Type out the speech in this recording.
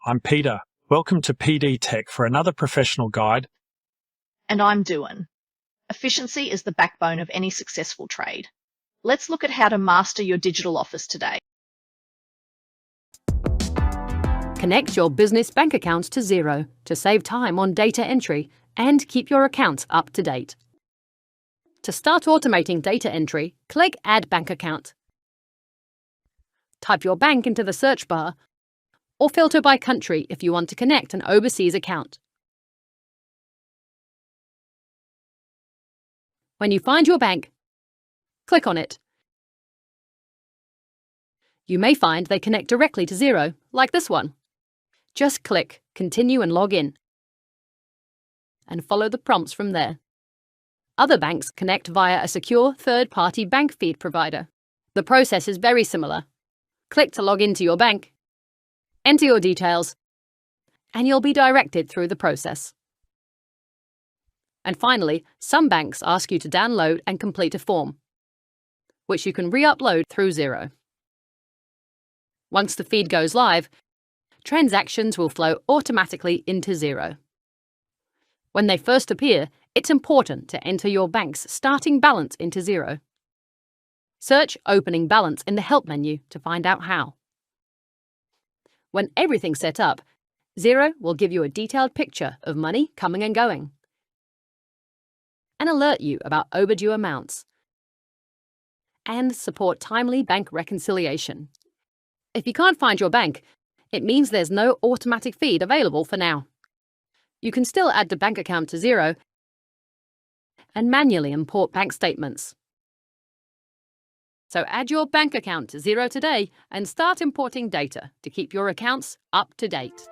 I'm Peter. Welcome to PD Tech for another professional guide. And I'm Duan. Efficiency is the backbone of any successful trade. Let's look at how to master your digital office today. Connect your business bank accounts to Xero to save time on data entry and keep your accounts up to date. To start automating data entry, click Add Bank Account. Type your bank into the search bar or filter by country if you want to connect an overseas account. When you find your bank, click on it. You may find they connect directly to Xero, like this one. Just click Continue and log in, and follow the prompts from there. Other banks connect via a secure third-party bank feed provider. The process is very similar. Click to log into your bank, enter your details, and you'll be directed through the process. And finally, some banks ask you to download and complete a form, which you can re-upload through Xero. Once the feed goes live, transactions will flow automatically into Xero. When they first appear, it's important to enter your bank's starting balance into Xero. Search Opening Balance in the Help menu to find out how. When everything's set up, Xero will give you a detailed picture of money coming and going and alert you about overdue amounts and support timely bank reconciliation. If you can't find your bank, it means there's no automatic feed available for now. You can still add the bank account to Xero and manually import bank statements. So add your bank account to Xero today and start importing data to keep your accounts up to date.